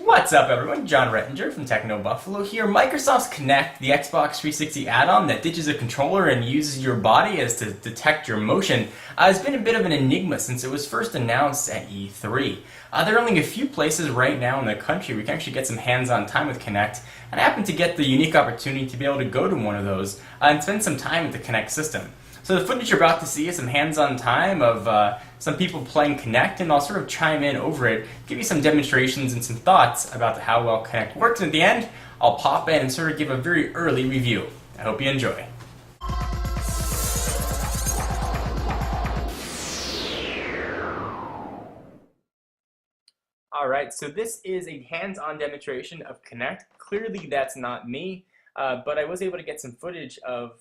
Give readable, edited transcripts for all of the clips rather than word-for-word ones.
What's up everyone, John Rettinger from Techno Buffalo here. Microsoft's Kinect, the Xbox 360 add-on that ditches a controller and uses your body as to detect your motion, has been a bit of an enigma since it was first announced at E3. There are only a few places right now in the country we can actually get some hands-on time with Kinect, and I happened to get the unique opportunity to be able to go to one of those and spend some time with the Kinect system. So the footage you're about to see is some hands-on time of some people playing Kinect, and I'll sort of chime in over it, give you some demonstrations and some thoughts about how well Kinect works, and at the end, I'll pop in and sort of give a very early review. I hope you enjoy. Alright, so this is a hands-on demonstration of Kinect. Clearly that's not me. But I was able to get some footage of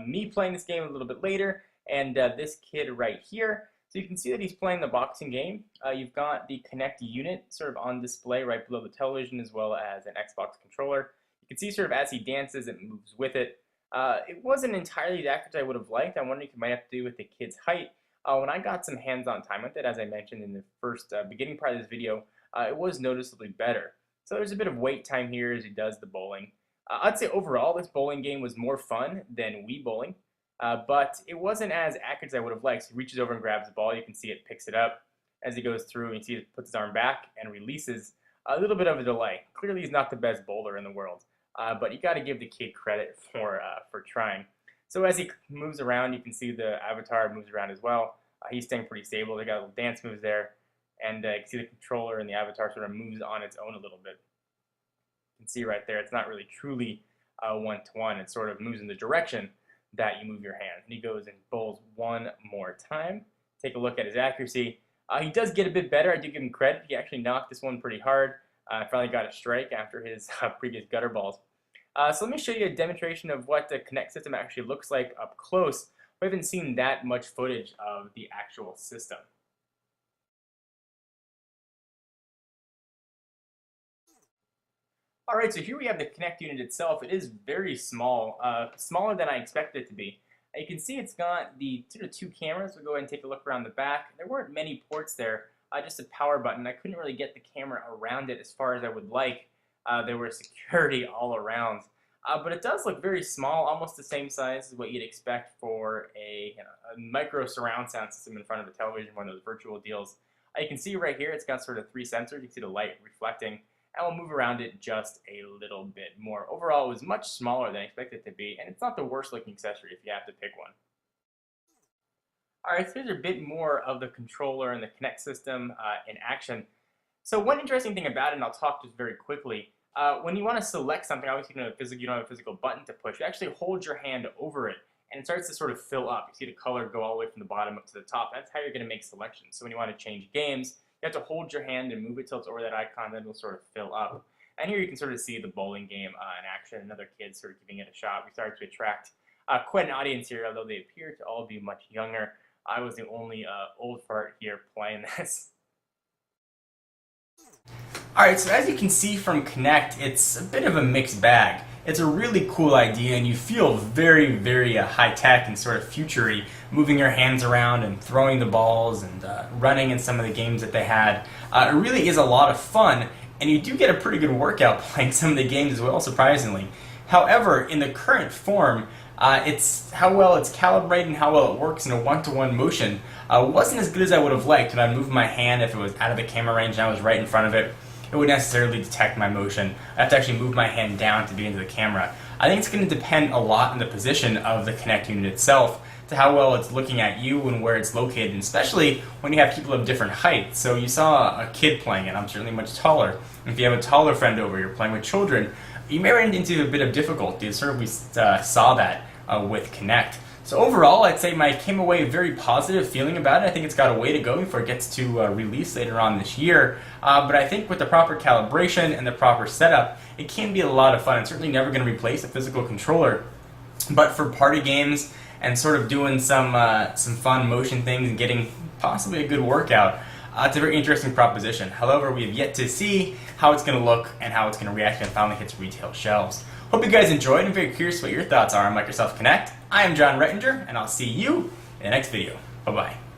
me playing this game a little bit later, and this kid right here. So you can see that he's playing the boxing game. You've got the Kinect unit sort of on display right below the television, as well as an Xbox controller. You can see sort of as he dances, it moves with it. It wasn't entirely the accurate I would have liked. I'm wondering if it might have to do with the kid's height. When I got some hands-on time with it, as I mentioned in the first beginning part of this video, it was noticeably better. So there's a bit of wait time here as he does the bowling. I'd say overall this bowling game was more fun than Wii Bowling, but it wasn't as accurate as I would have liked. So he reaches over and grabs the ball. You can see it picks it up as he goes through, and you see it puts his arm back and releases. A little bit of a delay. Clearly he's not the best bowler in the world, but you got to give the kid credit for trying. So as he moves around, you can see the avatar moves around as well. He's staying pretty stable. They got little dance moves there, and you can see the controller and the avatar sort of moves on its own a little bit. You can see right there, it's not really truly one-to-one. It sort of moves in the direction that you move your hand. And he goes and bowls one more time. Take a look at his accuracy. He does get a bit better. I do give him credit. He actually knocked this one pretty hard. Finally got a strike after his previous gutter balls. So let me show you a demonstration of what the Kinect system actually looks like up close. We haven't seen that much footage of the actual system. Alright, so here we have the Kinect unit itself. It is very small, smaller than I expected it to be. You can see it's got the sort of two cameras. We'll go ahead and take a look around the back. There weren't many ports there, just a power button. I couldn't really get the camera around it as far as I would like. There was security all around. But it does look very small, almost the same size as what you'd expect for a micro surround sound system in front of a television, one of those virtual deals. You can see right here it's got sort of three sensors. You can see the light reflecting, and we'll move around it just a little bit more. Overall, it was much smaller than I expected it to be, and it's not the worst looking accessory if you have to pick one. Alright, so here's a bit more of the controller and the Kinect system in action. So one interesting thing about it, and I'll talk just very quickly, when you want to select something, obviously you don't have a physical button to push, you actually hold your hand over it, and it starts to sort of fill up. You see the color go all the way from the bottom up to the top. That's how you're going to make selections. So when you want to change games, you have to hold your hand and move it till it's over that icon, then it'll sort of fill up. And here you can sort of see the bowling game in action. Another kid sort of giving it a shot. We started to attract quite an audience here, although they appear to all be much younger. I was the only old fart here playing this. Alright, so as you can see from Kinect, it's a bit of a mixed bag. It's a really cool idea, and you feel very, very high-tech and sort of future-y, moving your hands around and throwing the balls and running in some of the games that they had. It really is a lot of fun, and you do get a pretty good workout playing some of the games as well, surprisingly. However, in the current form, it's how well it's calibrated and how well it works in a one-to-one motion wasn't as good as I would have liked when I moved my hand if it was out of the camera range and I was right in front of it. It wouldn't necessarily detect my motion. I have to actually move my hand down to be into the camera. I think it's going to depend a lot on the position of the Kinect unit itself, to how well it's looking at you and where it's located, and especially when you have people of different heights. So you saw a kid playing it. I'm certainly much taller. And if you have a taller friend over, you're playing with children, you may run into a bit of difficulty. We saw that with Kinect. So overall, I'd say I came away very positive feeling about it. I think it's got a way to go before it gets to release later on this year. But I think with the proper calibration and the proper setup, it can be a lot of fun. It's certainly never going to replace a physical controller. But for party games and sort of doing some fun motion things and getting possibly a good workout, it's a very interesting proposition. However, we have yet to see how it's going to look and how it's going to react when it finally hits retail shelves. Hope you guys enjoyed. I'm very curious what your thoughts are on Microsoft Kinect. I am John Rettinger, and I'll see you in the next video. Bye-bye.